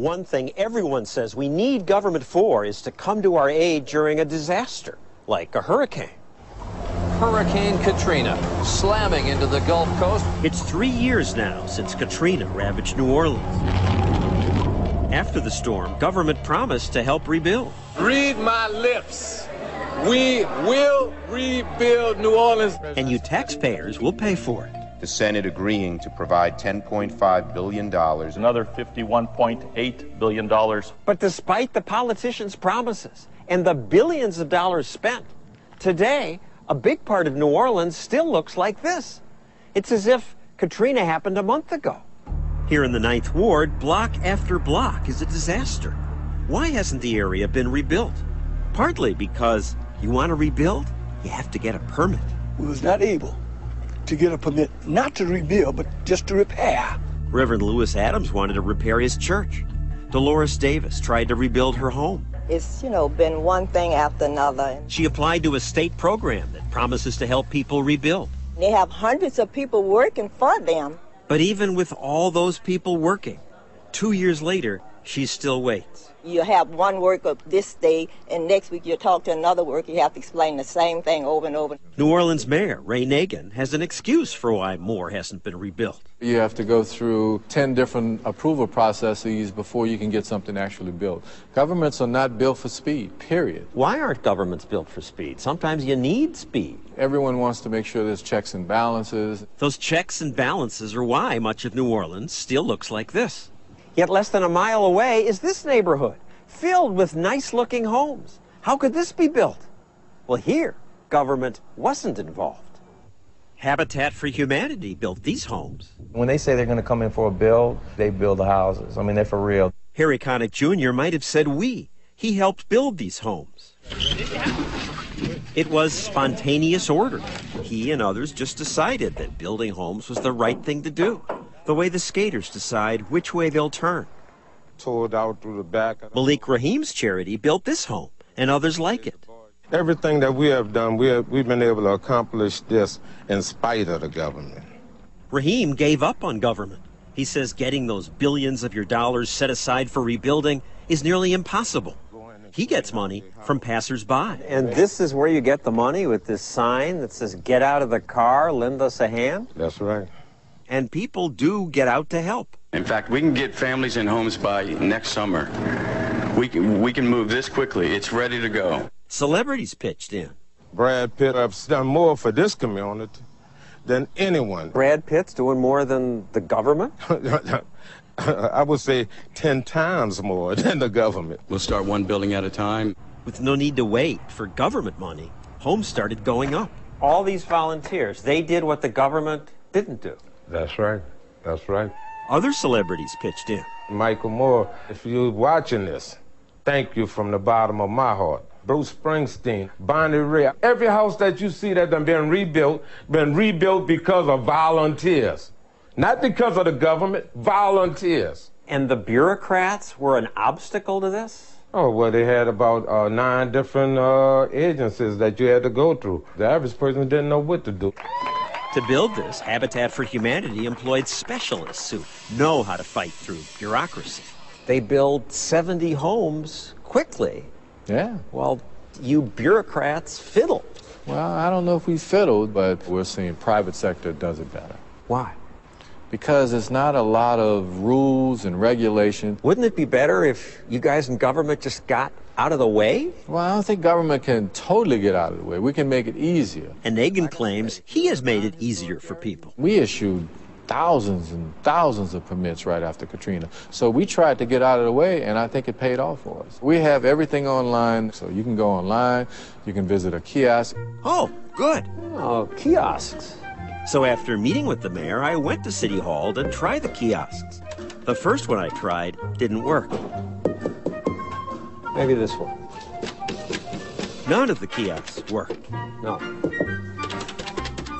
One thing everyone says we need government for is to come to our aid during a disaster, like a hurricane. Hurricane Katrina slamming into the Gulf Coast. It's 3 years now since Katrina ravaged New Orleans. After the storm, government promised to help rebuild. Read my lips. We will rebuild New Orleans. And you taxpayers will pay for it. The Senate agreeing to provide $10.5 billion. Another $51.8 billion. But despite the politicians' promises and the billions of dollars spent, today, a big part of New Orleans still looks like this. It's as if Katrina happened a month ago. Here in the 9th Ward, block after block is a disaster. Why hasn't the area been rebuilt? Partly because you want to rebuild, you have to get a permit. We was not able to get a permit, not to rebuild, but just to repair. Reverend Lewis Adams wanted to repair his church. Dolores Davis tried to rebuild her home. It's, been one thing after another. She applied to a state program that promises to help people rebuild. They have hundreds of people working for them. But even with all those people working, 2 years later, she still waits. You have one worker this day, and next week you talk to another worker, you have to explain the same thing over and over. New Orleans Mayor Ray Nagin has an excuse for why more hasn't been rebuilt. You have to go through 10 different approval processes before you can get something actually built. Governments are not built for speed, period. Why aren't governments built for speed? Sometimes you need speed. Everyone wants to make sure there's checks and balances. Those checks and balances are why much of New Orleans still looks like this. Yet less than a mile away is this neighborhood, filled with nice-looking homes. How could this be built? Well, here, government wasn't involved. Habitat for Humanity built these homes. When they say they're going to come in for a build, they build the houses. I mean, they're for real. Harry Connick Jr. might have said we. He helped build these homes. It was spontaneous order. He and others just decided that building homes was the right thing to do. The way the skaters decide which way they'll turn. Towed out through the back. Malik Rahim's charity built this home, and others like it. Everything that we have done, we've been able to accomplish this in spite of the government. Rahim gave up on government. He says getting those billions of your dollars set aside for rebuilding is nearly impossible. He gets money from passers-by. And this is where you get the money, with this sign that says, "Get out of the car, lend us a hand"? That's right. And people do get out to help. In fact, we can get families in homes by next summer. We can move this quickly. It's ready to go. Celebrities pitched in. Brad Pitt has done more for this community than anyone. Brad Pitt's doing more than the government? I would say 10 times more than the government. We'll start one building at a time. With no need to wait for government money, homes started going up. All these volunteers, they did what the government didn't do. That's right. That's right. Other celebrities pitched in. Michael Moore, if you're watching this, thank you from the bottom of my heart. Bruce Springsteen, Bonnie Raitt. Every house that you see that done been rebuilt because of volunteers. Not because of the government, volunteers. And the bureaucrats were an obstacle to this? Oh, well, they had about 9 different agencies that you had to go through. The average person didn't know what to do. To build this, Habitat for Humanity employed specialists who know how to fight through bureaucracy. They build 70 homes quickly. Yeah. Well, you bureaucrats fiddled. Well, I don't know if we fiddled, but we're seeing private sector does it better. Why? Because there's not a lot of rules and regulations. Wouldn't it be better if you guys in government just got out of the way? Well, I don't think government can totally get out of the way. We can make it easier. And Nagin claims he has made it easier for people. We issued thousands and thousands of permits right after Katrina. So we tried to get out of the way, and I think it paid off for us. We have everything online, so you can go online, you can visit a kiosk. Oh, good. Oh, kiosks. So after meeting with the mayor, I went to City Hall to try the kiosks. The first one I tried didn't work. Maybe this one. None of the kiosks worked. No.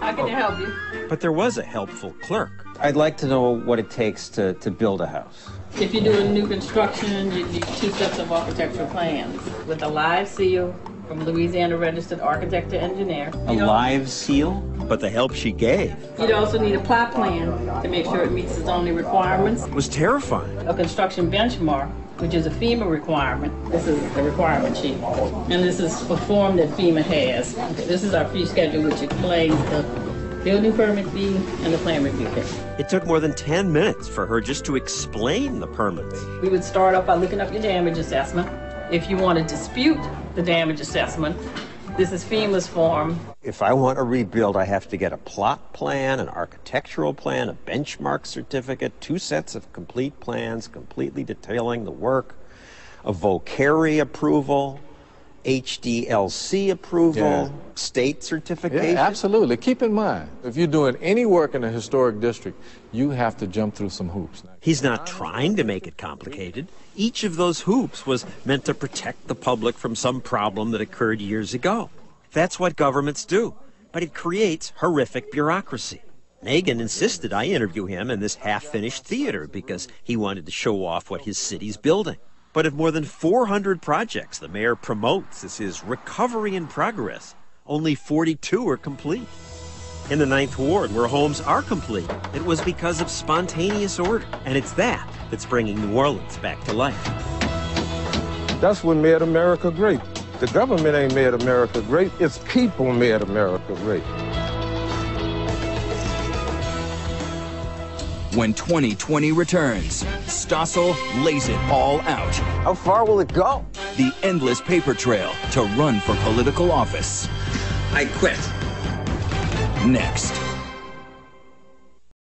How can I help you? But there was a helpful clerk. I'd like to know what it takes to build a house. If you're doing new construction, you need 2 sets of architectural plans with a live seal from Louisiana registered architect to engineer. A live seal? But the help she gave You'd also need a plot plan to make sure it meets the zoning requirements. was terrifying. A construction benchmark, which is a FEMA requirement. This is the requirement sheet. And this is a form that FEMA has. This is our fee schedule, which explains the building permit fee and the plan review fee. It took more than 10 minutes for her just to explain the permits. We would start off by looking up your damage assessment. If you want to dispute the damage assessment, this is FEMA's form. If I want to rebuild, I have to get a plot plan, an architectural plan, a benchmark certificate, 2 sets of complete plans completely detailing the work, a vocary approval, HDLC approval, state certification. Yeah, absolutely. Keep in mind, if you're doing any work in a historic district, you have to jump through some hoops. He's not trying to make it complicated. Each of those hoops was meant to protect the public from some problem that occurred years ago. That's what governments do, but it creates horrific bureaucracy. Nagin insisted I interview him in this half-finished theater because he wanted to show off what his city's building. But of more than 400 projects the mayor promotes as his recovery in progress, only 42 are complete. In the 9th Ward, where homes are complete, it was because of spontaneous order. And it's that that's bringing New Orleans back to life. That's what made America great. The government ain't made America great. It's people made America great. When 2020 returns, Stossel lays it all out. How far will it go? The endless paper trail to run for political office. I quit. Next.